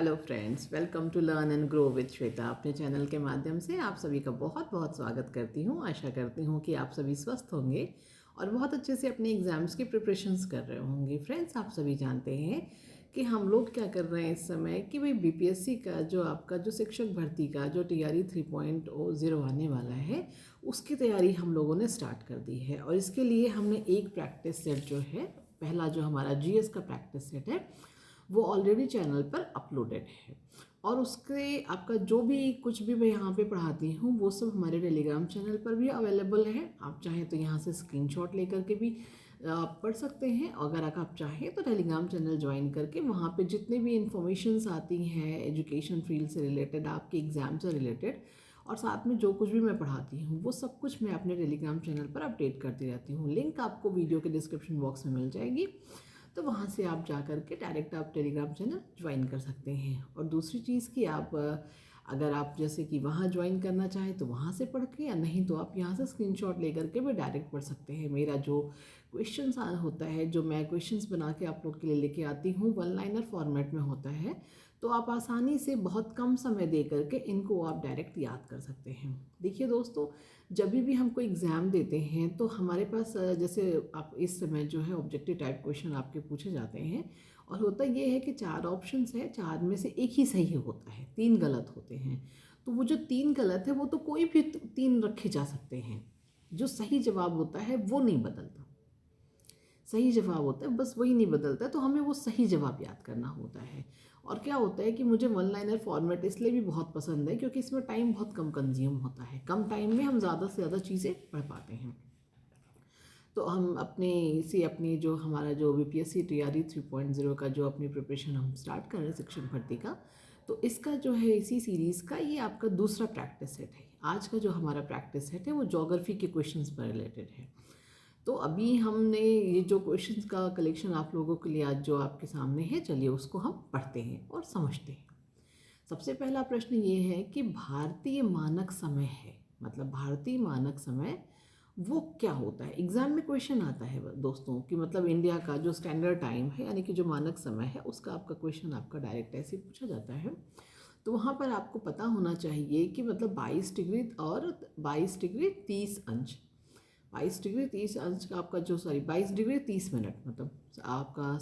Hello friends, welcome to learn and grow with Shweta. अपने channel के माध्यम से आप सभी का बहुत बहुत स्वागत करती हूँ। आशा करती हूँ कि आप सभी स्वस्थ होंगे और बहुत अच्छे से अपने एग्ज़ाम्स की प्रिपरेशंस कर रहे होंगे। फ्रेंड्स, आप सभी जानते हैं कि हम लोग क्या कर रहे हैं इस समय कि भाई बीपीएससी का जो आपका जो शिक्षक भर्ती का जो टीआरई 3.0 आने वाला है, उसकी तैयारी हम लोगों ने स्टार्ट कर दी है। और इसके लिए हमने एक प्रैक्टिस सेट जो है, पहला जो हमारा जीएस का प्रैक्टिस सेट है, वो ऑलरेडी चैनल पर अपलोडेड है। और उसके आपका जो भी कुछ भी मैं यहाँ पे पढ़ाती हूँ वो सब हमारे टेलीग्राम चैनल पर भी अवेलेबल है। आप चाहें तो यहाँ से स्क्रीनशॉट लेकर के भी पढ़ सकते हैं। अगर आप चाहें तो टेलीग्राम चैनल ज्वाइन करके वहाँ पे जितने भी इंफॉर्मेशंस आती हैं एजुकेशन फील्ड से रिलेटेड, आपके एग्ज़ाम से रिलेटेड, और साथ में जो कुछ भी मैं पढ़ाती हूँ वो सब कुछ मैं अपने टेलीग्राम चैनल पर अपडेट करती रहती हूँ। लिंक आपको वीडियो के डिस्क्रिप्शन बॉक्स में मिल जाएगी, तो वहाँ से आप जा कर के डायरेक्ट आप टेलीग्राम चैनल ज्वाइन कर सकते हैं। और दूसरी चीज़ कि आप अगर आप जैसे कि वहाँ ज्वाइन करना चाहें तो वहाँ से पढ़ के, या नहीं तो आप यहाँ से स्क्रीनशॉट लेकर के भी डायरेक्ट पढ़ सकते हैं। मेरा जो क्वेश्चंस होता है, जो मैं क्वेश्चंस बना के आप लोग के लिए लेके आती हूँ, वन लाइनर फॉर्मेट में होता है, तो आप आसानी से बहुत कम समय दे करके इनको आप डायरेक्ट याद कर सकते हैं। देखिए दोस्तों, जब भी हम कोई एग्ज़ाम देते हैं तो हमारे पास जैसे आप इस समय जो है ऑब्जेक्टिव टाइप क्वेश्चन आपके पूछे जाते हैं, और होता ये है कि 4 ऑप्शंस है, 4 में से एक ही सही होता है, 3 गलत होते हैं। तो वो जो 3 गलत है वो तो कोई भी 3 रखे जा सकते हैं, जो सही जवाब होता है वो नहीं बदलता। सही जवाब होता है, बस वही नहीं बदलता है, तो हमें वो सही जवाब याद करना होता है। और क्या होता है कि मुझे वन लाइनर फॉर्मेट इसलिए भी बहुत पसंद है क्योंकि इसमें टाइम बहुत कम कंज्यूम होता है, कम टाइम में हम ज़्यादा से ज़्यादा चीज़ें पढ़ पाते हैं। तो हम अपनी जो हमारा जो बीपीएससी टीआरई 3.0 का जो अपनी प्रिपरेशन हम स्टार्ट कर रहे हैं शिक्षक भर्ती का, तो इसका जो है इसी सीरीज़ का ये आपका दूसरा प्रैक्टिस सेट है। आज का जो हमारा प्रैक्टिस सेट है वो ज्योग्राफी के क्वेश्चंस पर रिलेटेड है। तो अभी हमने ये जो क्वेश्चंस का कलेक्शन आप लोगों के लिए आज जो आपके सामने है, चलिए उसको हम पढ़ते हैं और समझते हैं। सबसे पहला प्रश्न ये है कि भारतीय मानक समय है, मतलब भारतीय मानक समय वो क्या होता है। एग्जाम में क्वेश्चन आता है दोस्तों कि मतलब इंडिया का जो स्टैंडर्ड टाइम है यानी कि जो मानक समय है उसका आपका क्वेश्चन आपका डायरेक्ट ऐसे पूछा जाता है। तो वहाँ पर आपको पता होना चाहिए कि मतलब 22 डिग्री और 22 डिग्री 30 अंश, 22 डिग्री 30 अंश का आपका जो 22 डिग्री 30 मिनट मतलब आपका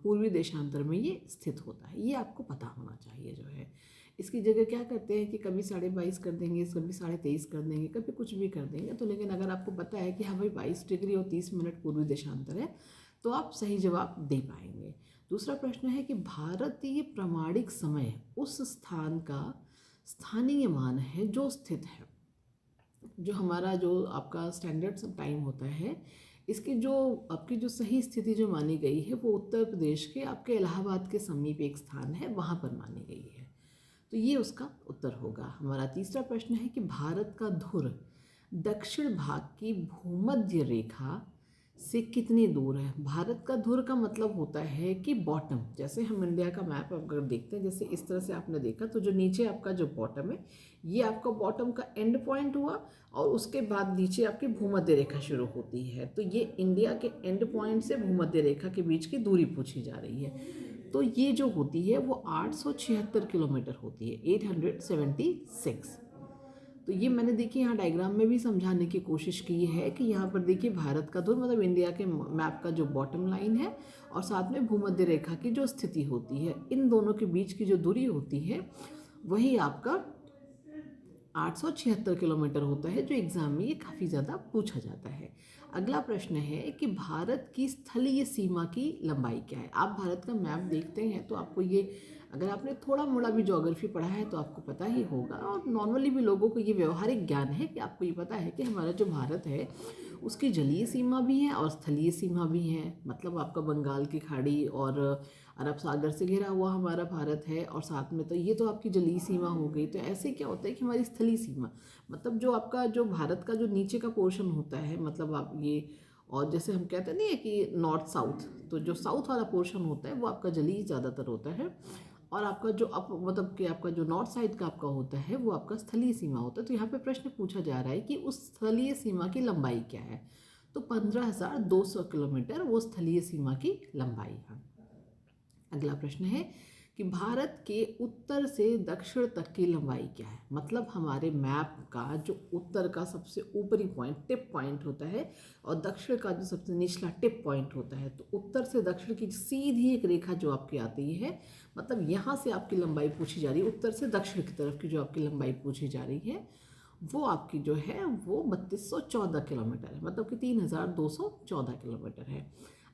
पूर्वी देशांतर में ये स्थित होता है। ये आपको पता होना चाहिए जो है। इसकी जगह क्या करते हैं कि कभी 22.5 कर देंगे, कभी 23.5 कर देंगे, कभी कुछ भी कर देंगे। तो लेकिन अगर आपको पता है कि हाँ भाई 22 डिग्री और 30 मिनट पूर्वी देशांतर है, तो आप सही जवाब दे पाएंगे। दूसरा प्रश्न है कि भारतीय प्रमाणिक समय उस स्थान का स्थानीय मान है जो स्थित है। जो हमारा जो आपका स्टैंडर्ड टाइम होता है, इसकी जो आपकी जो सही स्थिति जो मानी गई है वो उत्तर प्रदेश के आपके इलाहाबाद के समीप एक स्थान है, वहाँ पर मानी गई है। तो ये उसका उत्तर होगा। हमारा तीसरा प्रश्न है कि भारत का धुर दक्षिण भाग की भूमध्य रेखा से कितनी दूर है। भारत का धुर का मतलब होता है कि बॉटम, जैसे हम इंडिया का मैप अगर देखते हैं, जैसे इस तरह से आपने देखा, तो जो नीचे आपका जो बॉटम है, ये आपका बॉटम का एंड पॉइंट हुआ, और उसके बाद नीचे आपकी भूमध्य रेखा शुरू होती है। तो ये इंडिया के एंड पॉइंट से भूमध्य रेखा के बीच की दूरी पूछी जा रही है। तो ये जो होती है वो 876 किलोमीटर होती है, 876। तो ये मैंने देखिए यहाँ डायग्राम में भी समझाने की कोशिश की है कि यहाँ पर देखिए भारत का ध्रुव मतलब इंडिया के मैप का जो बॉटम लाइन है, और साथ में भूमध्य रेखा की जो स्थिति होती है, इन दोनों के बीच की जो दूरी होती है वही आपका 876 किलोमीटर होता है, जो एग्ज़ाम में ये काफ़ी ज़्यादा पूछा जाता है। अगला प्रश्न है कि भारत की स्थलीय सीमा की लंबाई क्या है। आप भारत का मैप देखते हैं तो आपको ये, अगर आपने थोड़ा मोड़ा भी ज्योग्राफी पढ़ा है तो आपको पता ही होगा, और नॉर्मली भी लोगों को ये व्यवहारिक ज्ञान है कि आपको ये पता है कि हमारा जो भारत है उसकी जलीय सीमा भी है और स्थलीय सीमा भी है। मतलब आपका बंगाल की खाड़ी और अरब सागर से घिरा हुआ हमारा भारत है, और साथ में तो ये तो आपकी जलीय सीमा हो गई। तो ऐसे क्या होता है कि हमारी स्थलीय सीमा मतलब जो आपका जो भारत का जो नीचे का पोर्शन होता है, मतलब आप ये, और जैसे हम कहते नहीं है कि नॉर्थ साउथ, तो जो साउथ वाला पोर्शन होता है वो आपका जलीय ज़्यादातर होता है, और आपका जो अप मतलब कि आपका जो नॉर्थ साइड का आपका होता है वो आपका स्थलीय सीमा होता है। तो यहाँ पे प्रश्न पूछा जा रहा है कि उस स्थलीय सीमा की लंबाई क्या है। तो 15,200 किलोमीटर वो स्थलीय सीमा की लंबाई है। अगला प्रश्न है कि भारत के उत्तर से दक्षिण तक की लंबाई क्या है। मतलब हमारे मैप का जो उत्तर का सबसे ऊपरी पॉइंट टिप पॉइंट होता है और दक्षिण का जो सबसे निचला टिप पॉइंट होता है, तो उत्तर से दक्षिण की सीधी एक रेखा जो आपकी आती है, मतलब यहाँ से आपकी लंबाई पूछी जा रही है, उत्तर से दक्षिण की तरफ की जो आपकी लंबाई पूछी जा रही है वो आपकी जो है वो 3214 किलोमीटर है, मतलब कि 3214 किलोमीटर है।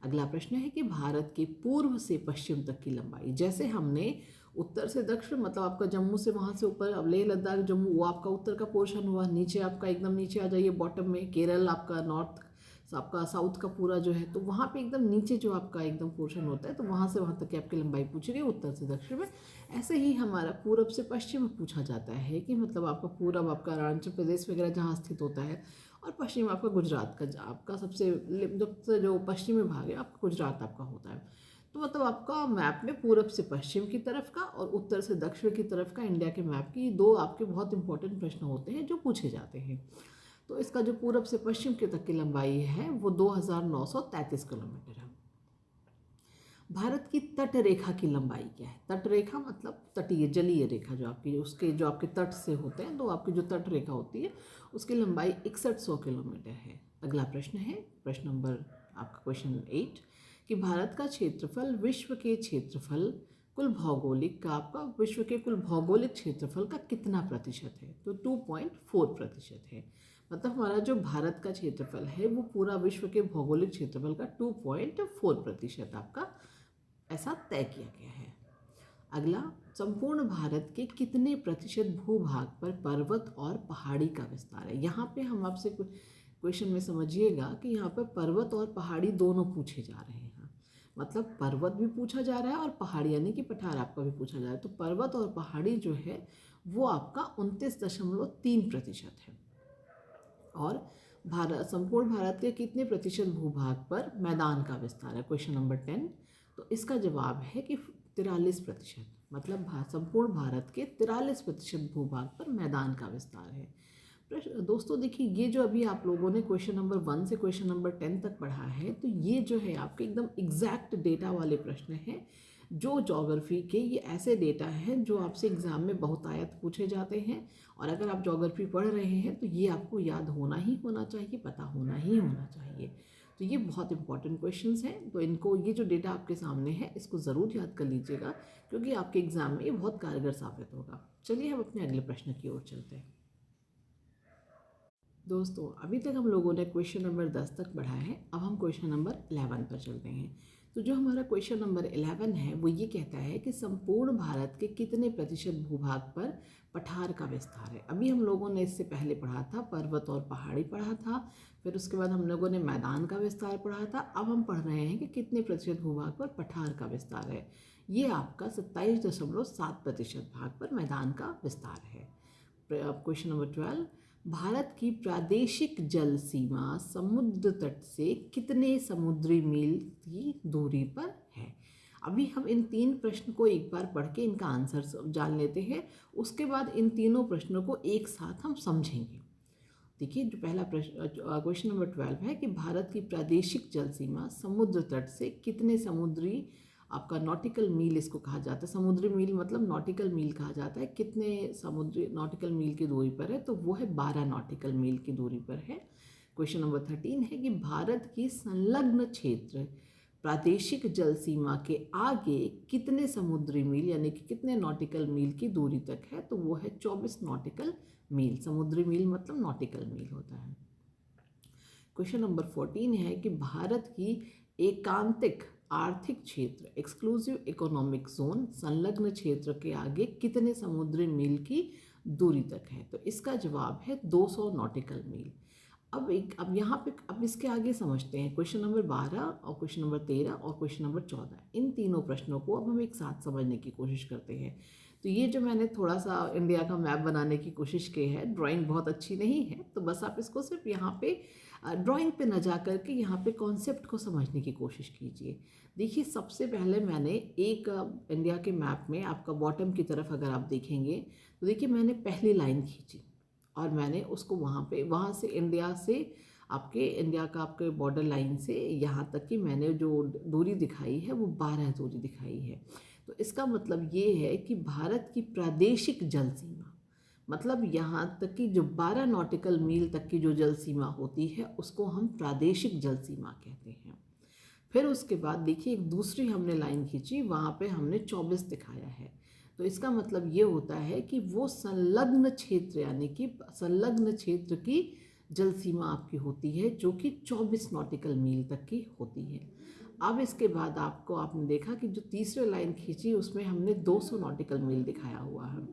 अगला प्रश्न है कि भारत के पूर्व से पश्चिम तक की लंबाई, जैसे हमने उत्तर से दक्षिण मतलब आपका जम्मू से वहाँ से ऊपर अब लेह लद्दाख जम्मू वो आपका उत्तर का पोर्शन हुआ, नीचे आपका एकदम नीचे आ जाइए बॉटम में केरल आपका नॉर्थ, आपका साउथ का पूरा जो है, तो वहाँ पे एकदम नीचे जो आपका एकदम पोर्शन होता है, तो वहाँ से वहाँ तक की आपकी लंबाई पूछ रही है उत्तर से दक्षिण में। ऐसे ही हमारा पूरब से पश्चिम में पूछा जाता है कि मतलब आपका पूरब आपका अरुणाचल प्रदेश वगैरह जहाँ स्थित होता है, और पश्चिम आपका गुजरात का आपका सबसे जो पश्चिमी भाग है आपका गुजरात आपका होता है। तो मतलब आपका मैप में पूरब से पश्चिम की तरफ का और उत्तर से दक्षिण की तरफ का इंडिया के मैप की दो आपके बहुत इंपॉर्टेंट प्रश्न होते हैं जो पूछे जाते हैं। तो इसका जो पूरब से पश्चिम के तक की लंबाई है वो 2933 किलोमीटर है। भारत की तट रेखा की लंबाई क्या है। तट रेखा मतलब तटीय जलीय रेखा जो आपकी उसके जो आपके तट से होते हैं, तो आपकी जो तट रेखा होती है उसकी लंबाई 6100 किलोमीटर है। अगला प्रश्न है प्रश्न नंबर आपका क्वेश्चन 8 कि भारत का क्षेत्रफल विश्व के क्षेत्रफल कुल भौगोलिक का आपका विश्व के कुल भौगोलिक क्षेत्रफल का कितना प्रतिशत है। तो 2.4% है। मतलब हमारा जो भारत का क्षेत्रफल है वो पूरा विश्व के भौगोलिक क्षेत्रफल का 2.4% आपका ऐसा तय किया गया है। अगला, संपूर्ण भारत के कितने प्रतिशत भूभाग पर पर्वत और पहाड़ी का विस्तार है। यहाँ पे हम आपसे क्वेश्चन में समझिएगा कि यहाँ पर पर्वत और पहाड़ी दोनों पूछे जा रहे हैं। मतलब पर्वत भी पूछा जा रहा है और पहाड़ी यानी कि पठार आपका भी पूछा जा रहा है। तो पर्वत और पहाड़ी जो है वो आपका 29.3% है। और संपूर्ण भारत के कितने प्रतिशत भूभाग पर मैदान का विस्तार है। क्वेश्चन नंबर 10, तो इसका जवाब है कि 43%। मतलब संपूर्ण भारत के 43% भूभाग पर मैदान का विस्तार है। दोस्तों देखिए, ये जो अभी आप लोगों ने क्वेश्चन नंबर 1 से क्वेश्चन नंबर 10 तक पढ़ा है, तो ये जो है आपके एकदम एग्जैक्ट डेटा वाले प्रश्न हैं। जो ज्योग्राफी के ये ऐसे डेटा हैं जो आपसे एग्जाम में बहुतायत पूछे जाते हैं, और अगर आप ज्योग्राफी पढ़ रहे हैं तो ये आपको याद होना ही होना चाहिए, पता होना ही होना चाहिए। तो ये बहुत इंपॉर्टेंट क्वेश्चंस हैं। तो इनको, ये जो डेटा आपके सामने है इसको ज़रूर याद कर लीजिएगा, क्योंकि आपके एग्जाम में ये बहुत कारगर साबित होगा। चलिए हम अपने अगले प्रश्न की ओर चलते हैं। दोस्तों अभी तक हम लोगों ने क्वेश्चन नंबर 10 तक पढ़ा है। अब हम क्वेश्चन नंबर 11 पर चलते हैं। तो जो हमारा क्वेश्चन नंबर 11 है वो ये कहता है कि संपूर्ण भारत के कितने प्रतिशत भूभाग पर पठार का विस्तार है। अभी हम लोगों ने इससे पहले पढ़ा था पर्वत और पहाड़ी पढ़ा था, फिर उसके बाद हम लोगों ने मैदान का विस्तार पढ़ा था। अब हम पढ़ रहे हैं कि कितने प्रतिशत भूभाग पर पठार का विस्तार है। ये आपका 27.7% भाग पर मैदान का विस्तार है। क्वेश्चन नंबर 12, भारत की प्रादेशिक जल सीमा समुद्र तट से कितने समुद्री मील की दूरी पर है। अभी हम इन 3 प्रश्न को एक बार पढ़ के इनका आंसर जान लेते हैं, उसके बाद इन तीनों प्रश्नों को एक साथ हम समझेंगे। देखिए, जो पहला प्रश्न क्वेश्चन नंबर 12 है कि भारत की प्रादेशिक जल सीमा समुद्र तट से कितने समुद्री आपका नॉटिकल मील इसको कहा जाता है। समुद्री मील मतलब नॉटिकल मील कहा जाता है। कितने समुद्री नॉटिकल मील की दूरी पर है, तो वो है 12 नॉटिकल मील की दूरी पर है। क्वेश्चन नंबर 13 है कि भारत की संलग्न क्षेत्र प्रादेशिक जल सीमा के आगे कितने समुद्री मील यानी कि कितने नॉटिकल मील की दूरी तक है, तो वो है 24 नॉटिकल मील। समुद्री मील मतलब नॉटिकल मील होता है। क्वेश्चन नंबर 14 है कि भारत की एकांतिक आर्थिक क्षेत्र एक्सक्लूसिव इकोनॉमिक जोन संलग्न क्षेत्र के आगे कितने समुद्री मील की दूरी तक है, तो इसका जवाब है 200 नॉटिकल मील। अब यहाँ पे अब इसके आगे समझते हैं क्वेश्चन नंबर 12 और क्वेश्चन नंबर 13 और क्वेश्चन नंबर 14। इन तीनों प्रश्नों को अब हम एक साथ समझने की कोशिश करते हैं। तो ये जो मैंने थोड़ा सा इंडिया का मैप बनाने की कोशिश की है, ड्राइंग बहुत अच्छी नहीं है, तो बस आप इसको सिर्फ यहाँ पे ड्राइंग पे न जा करके यहाँ पे कॉन्सेप्ट को समझने की कोशिश कीजिए। देखिए, सबसे पहले मैंने एक इंडिया के मैप में आपका बॉटम की तरफ अगर आप देखेंगे तो देखिए मैंने पहली लाइन खींची और मैंने उसको वहाँ से इंडिया से इंडिया का आपके बॉर्डर लाइन से यहाँ तक की मैंने जो दूरी दिखाई है वो 12 दूरी दिखाई है। तो इसका मतलब ये है कि भारत की प्रादेशिक जल सीमा, मतलब यहाँ तक कि जो 12 नॉटिकल मील तक की जो जल सीमा होती है उसको हम प्रादेशिक जल सीमा कहते हैं। फिर उसके बाद देखिए एक दूसरी हमने लाइन खींची, वहाँ पे हमने 24 दिखाया है। तो इसका मतलब ये होता है कि वो संलग्न क्षेत्र, यानी कि संलग्न क्षेत्र की जल सीमा आपकी होती है जो कि 24 नॉटिकल मील तक की होती है। अब इसके बाद आपने देखा कि जो तीसरे लाइन खींची उसमें हमने 200 नॉटिकल मील दिखाया हुआ है।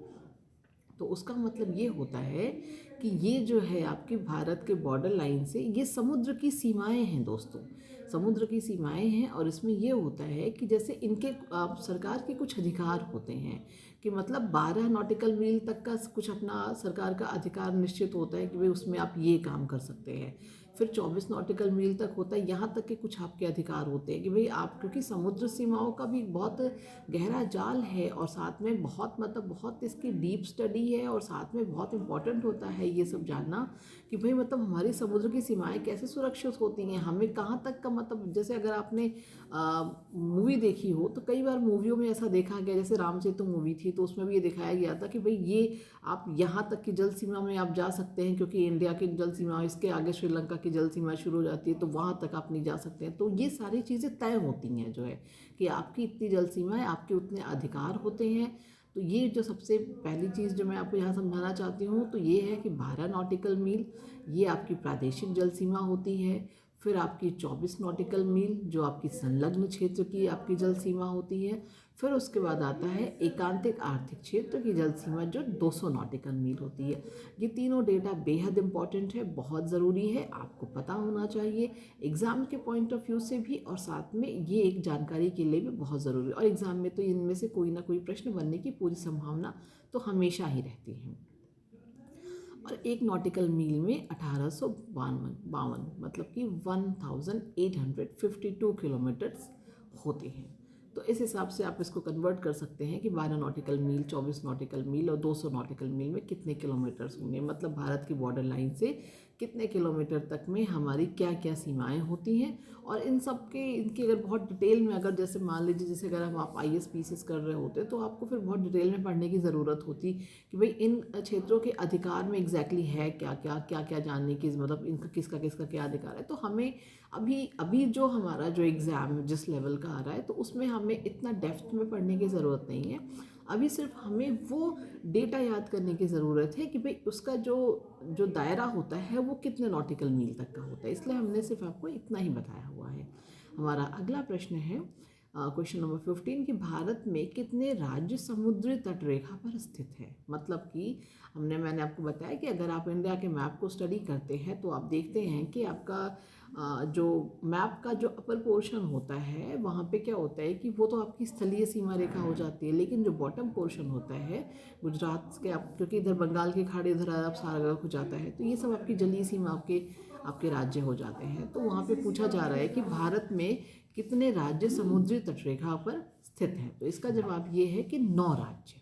तो उसका मतलब ये होता है कि ये जो है आपके भारत के बॉर्डर लाइन से ये समुद्र की सीमाएं हैं दोस्तों, समुद्र की सीमाएं हैं। और इसमें ये होता है कि जैसे इनके सरकार के कुछ अधिकार होते हैं कि मतलब 12 नॉटिकल मील तक का कुछ अपना सरकार का अधिकार निश्चित होता है कि भाई उसमें आप ये काम कर सकते हैं। फिर 24 नॉटिकल मील तक होता है, यहाँ तक के कुछ आपके अधिकार होते हैं कि भाई आप, क्योंकि समुद्र सीमाओं का भी बहुत गहरा जाल है और साथ में बहुत मतलब बहुत इसकी डीप स्टडी है, और साथ में बहुत इम्पॉर्टेंट होता है ये सब जानना कि भाई मतलब हमारी समुद्र की सीमाएं कैसे सुरक्षित होती हैं, हमें कहाँ तक का मतलब, जैसे अगर आपने मूवी देखी हो तो कई बार मूवियों में ऐसा देखा गया, जैसे राम सेतु मूवी थी तो उसमें भी ये दिखाया गया था कि भाई ये आप यहाँ तक की जल सीमा में आप जा सकते हैं, क्योंकि इंडिया की जल सीमा, इसके आगे श्रीलंका की जल सीमा शुरू हो जाती है तो वहाँ तक आप नहीं जा सकते हैं। तो ये सारी चीज़ें तय होती हैं जो है कि आपकी इतनी जल सीमा है, आपके उतने अधिकार होते हैं। तो ये जो सबसे पहली चीज़ जो मैं आपको यहाँ समझाना चाहती हूँ तो ये है कि 12 नॉटिकल मील ये आपकी प्रादेशिक जल सीमा होती है। फिर आपकी 24 नॉटिकल मील जो आपकी संलग्न क्षेत्र की आपकी जल सीमा होती है। फिर उसके बाद आता है एकांतिक आर्थिक क्षेत्र की जल सीमा जो 200 नॉटिकल मील होती है। ये तीनों डेटा बेहद इंपॉर्टेंट है, बहुत ज़रूरी है, आपको पता होना चाहिए एग्ज़ाम के पॉइंट ऑफ व्यू से भी, और साथ में ये एक जानकारी के लिए भी बहुत ज़रूरी है। और एग्ज़ाम में तो इनमें से कोई ना कोई प्रश्न बनने की पूरी संभावना तो हमेशा ही रहती है। और एक नॉटिकल मील में 1852 मतलब कि 1852 किलोमीटर्स होते हैं। तो इस हिसाब से आप इसको कन्वर्ट कर सकते हैं कि 12 नॉटिकल मील, 24 नॉटिकल मील और 200 नॉटिकल मील में कितने किलोमीटर्स होंगे, मतलब भारत की बॉर्डर लाइन से कितने किलोमीटर तक में हमारी क्या क्या सीमाएं होती हैं। और इन सब के इनकी अगर बहुत डिटेल में, अगर जैसे मान लीजिए जैसे अगर हम आप IAS PCS कर रहे होते तो आपको फिर बहुत डिटेल में पढ़ने की ज़रूरत होती कि भाई इन क्षेत्रों के अधिकार में एग्जैक्टली है क्या क्या क्या क्या जानने की, मतलब इनका किसका किसका क्या अधिकार है। तो हमें अभी अभी जो हमारा जो एग्ज़ाम जिस लेवल का आ रहा है तो उसमें हमें इतना डेप्थ में पढ़ने की ज़रूरत नहीं है। अभी सिर्फ हमें वो डेटा याद करने की ज़रूरत है कि भाई उसका जो जो दायरा होता है वो कितने नॉटिकल मील तक का होता है, इसलिए हमने सिर्फ आपको इतना ही बताया हुआ है। हमारा अगला प्रश्न है क्वेश्चन नंबर 15 कि भारत में कितने राज्य समुद्री तट रेखा पर स्थित है। मतलब कि मैंने आपको बताया कि अगर आप इंडिया के मैप को स्टडी करते हैं तो आप देखते हैं कि आपका जो मैप का जो अपर पोर्शन होता है वहाँ पे क्या होता है कि वो तो आपकी स्थलीय सीमा रेखा हो जाती है, लेकिन जो बॉटम पोर्शन होता है गुजरात के, आप क्योंकि इधर बंगाल की खाड़ी, इधर अरब सागर हो जाता है, तो ये सब आपकी जलीय सीमा आपके राज्य हो जाते हैं। तो वहाँ पे पूछा जा रहा है कि भारत में कितने राज्य समुद्री तटरेखा पर स्थित हैं। तो इसका जवाब ये है कि 9 राज्य।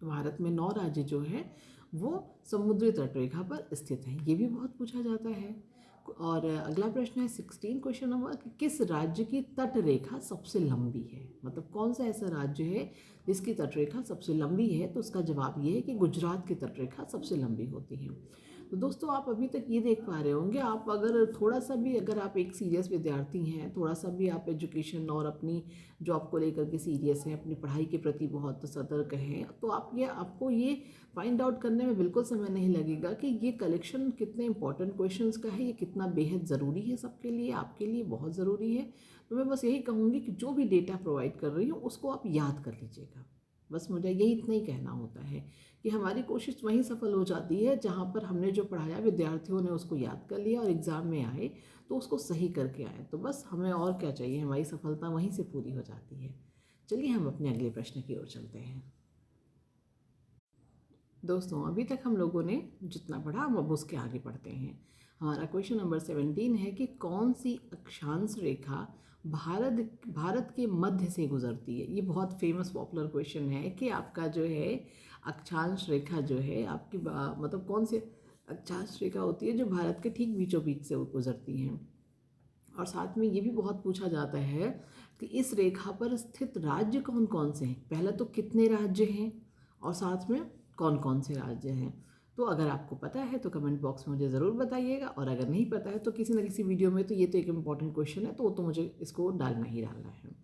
तो भारत में 9 राज्य जो हैं वो समुद्री तटरेखा पर स्थित हैं, ये भी बहुत पूछा जाता है। और अगला प्रश्न है 16 क्वेश्चन नंबर कि किस राज्य की तट रेखा सबसे लंबी है, मतलब कौन सा ऐसा राज्य है जिसकी तटरेखा सबसे लंबी है। तो उसका जवाब ये है कि गुजरात की तटरेखा सबसे लंबी होती है। तो दोस्तों आप अभी तक ये देख पा रहे होंगे, आप अगर थोड़ा सा भी, अगर आप एक सीरियस विद्यार्थी हैं, थोड़ा सा भी आप एजुकेशन और अपनी जॉब को लेकर के सीरियस हैं, अपनी पढ़ाई के प्रति बहुत सतर्क हैं, तो आपको ये फाइंड आउट करने में बिल्कुल समय नहीं लगेगा कि ये कलेक्शन कितने इंपॉर्टेंट क्वेश्चंस का है, ये कितना बेहद ज़रूरी है सबके लिए, आपके लिए बहुत ज़रूरी है। तो मैं बस यही कहूँगी कि जो भी डेटा प्रोवाइड कर रही हूँ उसको आप याद कर लीजिएगा। बस मुझे यही इतना ही कहना होता है कि हमारी कोशिश वहीं सफल हो जाती है जहाँ पर हमने जो पढ़ाया विद्यार्थियों ने उसको याद कर लिया और एग्ज़ाम में आए तो उसको सही करके आए। तो बस हमें और क्या चाहिए, हमारी सफलता वहीं से पूरी हो जाती है। चलिए हम अपने अगले प्रश्न की ओर चलते हैं। दोस्तों अभी तक हम लोगों ने जितना पढ़ा हम अब उसके आगे पढ़ते हैं। हमारा क्वेश्चन नंबर 17 है कि कौन सी अक्षांश रेखा भारत के मध्य से गुजरती है। ये बहुत फेमस पॉपुलर क्वेश्चन है कि आपका जो है अक्षांश रेखा जो है आपकी मतलब कौन सी अक्षांश रेखा होती है जो भारत के ठीक बीचों बीच से गुजरती हैं। और साथ में ये भी बहुत पूछा जाता है कि इस रेखा पर स्थित राज्य कौन कौन से हैं। पहला तो कितने राज्य हैं और साथ में कौन कौन से राज्य हैं। तो अगर आपको पता है तो कमेंट बॉक्स में मुझे ज़रूर बताइएगा, और अगर नहीं पता है तो किसी न किसी वीडियो में, तो ये तो एक इम्पॉर्टेंट क्वेश्चन है तो वो तो मुझे इसको डालना ही डालना है।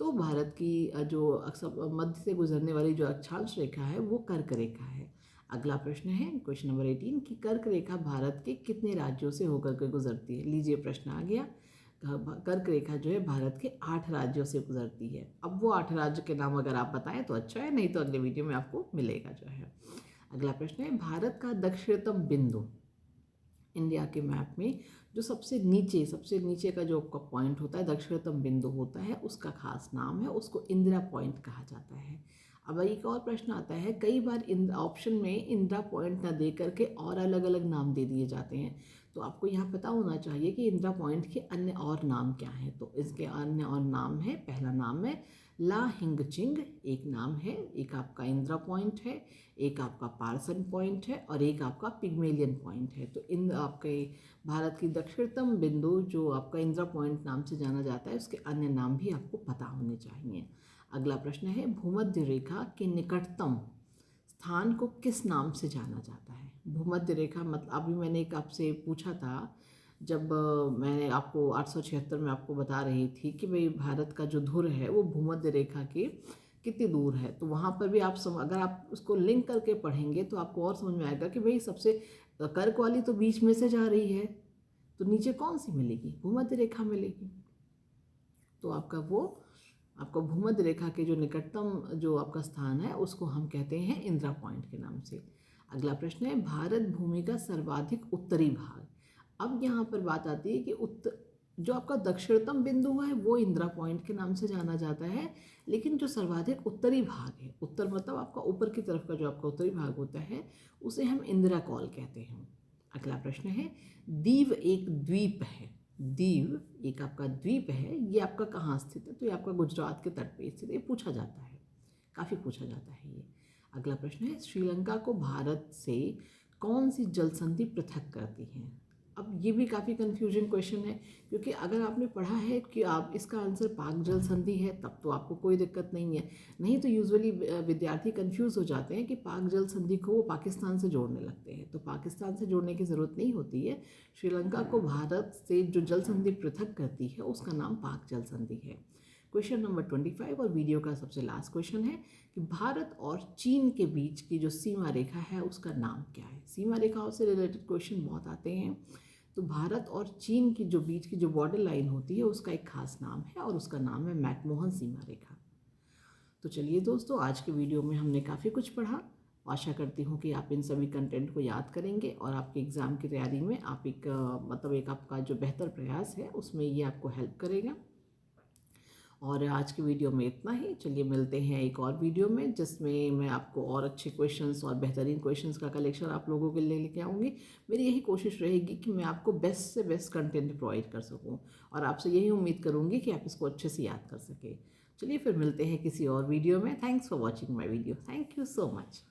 तो भारत की जो अक्सर मध्य से गुजरने वाली जो अक्षांश रेखा है वो कर्क रेखा है। अगला प्रश्न है क्वेश्चन नंबर 18 कि कर्क रेखा भारत के कितने राज्यों से होकर के गुजरती है। लीजिए प्रश्न आ गया। कर्क रेखा जो है भारत के 8 राज्यों से गुजरती है। अब वो 8 राज्य के नाम अगर आप बताएं तो अच्छा है, नहीं तो अगले वीडियो में आपको मिलेगा जो है। अगला प्रश्न है भारत का दक्षिणतम बिंदु इंडिया के मैप में जो सबसे नीचे का जो आपका पॉइंट होता है, दक्षिणतम बिंदु होता है, उसका खास नाम है, उसको इंदिरा पॉइंट कहा जाता है। अब एक और प्रश्न आता है, कई बार ऑप्शन में इंदिरा पॉइंट ना दे करके और अलग अलग नाम दे दिए जाते हैं, तो आपको यहाँ पता होना चाहिए कि इंदिरा पॉइंट के अन्य और नाम क्या हैं। तो इसके अन्य और नाम है, पहला नाम है ला हिंगचिंग, एक नाम है, एक आपका इंदिरा पॉइंट है, एक आपका पार्सन पॉइंट है, और एक आपका पिग्मेलियन पॉइंट है। तो इन आपके भारत की दक्षिणतम बिंदु जो आपका इंदिरा पॉइंट नाम से जाना जाता है, उसके अन्य नाम भी आपको पता होने चाहिए। अगला प्रश्न है भूमध्य रेखा के निकटतम स्थान को किस नाम से जाना जाता है। भूमध्य रेखा मतलब अभी मैंने एक आपसे पूछा था, जब मैंने आपको 876 में आपको बता रही थी कि भाई भारत का जो धुर है वो भूमध्य रेखा के कितनी दूर है, तो वहाँ पर भी आप अगर आप उसको लिंक करके पढ़ेंगे तो आपको और समझ में आएगा कि भाई सबसे कर्क वाली तो बीच में से जा रही है, तो नीचे कौन सी मिलेगी, भूमध्य रेखा मिलेगी। तो आपका भूमध्य रेखा के जो निकटतम जो आपका स्थान है उसको हम कहते हैं इंदिरा पॉइंट के नाम से। अगला प्रश्न है भारत भूमि का सर्वाधिक उत्तरी भाग। अब यहाँ पर बात आती है कि जो आपका दक्षिणतम बिंदु है वो इंदिरा पॉइंट के नाम से जाना जाता है, लेकिन जो सर्वाधिक उत्तरी भाग है, उत्तर मतलब आपका ऊपर की तरफ का जो आपका उत्तरी भाग होता है, उसे हम इंदिरा कॉल कहते हैं। अगला प्रश्न है दीव एक द्वीप है। दीव एक आपका द्वीप है, ये आपका कहाँ स्थित है, तो ये आपका गुजरात के तट पे स्थित है। ये पूछा जाता है, काफ़ी पूछा जाता है ये। अगला प्रश्न है श्रीलंका को भारत से कौन सी जल संधि पृथक करती है। अब ये भी काफ़ी कंफ्यूजन क्वेश्चन है, क्योंकि अगर आपने पढ़ा है कि आप इसका आंसर पाक जल संधि है तब तो आपको कोई दिक्कत नहीं है, नहीं तो यूजुअली विद्यार्थी कंफ्यूज हो जाते हैं कि पाक जल संधि को वो पाकिस्तान से जोड़ने लगते हैं। तो पाकिस्तान से जोड़ने की ज़रूरत नहीं होती है। श्रीलंका को भारत से जो जल संधि पृथक करती है उसका नाम पाक जल संधि है। क्वेश्चन नंबर 25 और वीडियो का सबसे लास्ट क्वेश्चन है कि भारत और चीन के बीच की जो सीमा रेखा है उसका नाम क्या है। सीमा रेखाओं से रिलेटेड क्वेश्चन बहुत आते हैं, तो भारत और चीन की जो बीच की जो बॉर्डर लाइन होती है उसका एक खास नाम है और उसका नाम है मैकमोहन सीमा रेखा। तो चलिए दोस्तों, आज के वीडियो में हमने काफ़ी कुछ पढ़ा। आशा करती हूँ कि आप इन सभी कंटेंट को याद करेंगे और आपके एग्ज़ाम की तैयारी में आप एक आपका जो बेहतर प्रयास है उसमें ये आपको हेल्प करेगा। और आज की वीडियो में इतना ही। चलिए मिलते हैं एक और वीडियो में, जिसमें मैं आपको और अच्छे क्वेश्चंस और बेहतरीन क्वेश्चंस का कलेक्शन आप लोगों के लिए लेके आऊँगी। मेरी यही कोशिश रहेगी कि मैं आपको बेस्ट से बेस्ट कंटेंट प्रोवाइड कर सकूँ, और आपसे यही उम्मीद करूँगी कि आप इसको अच्छे से याद कर सकें। चलिए फिर मिलते हैं किसी और वीडियो में। Thanks for watching my video. Thank you so much.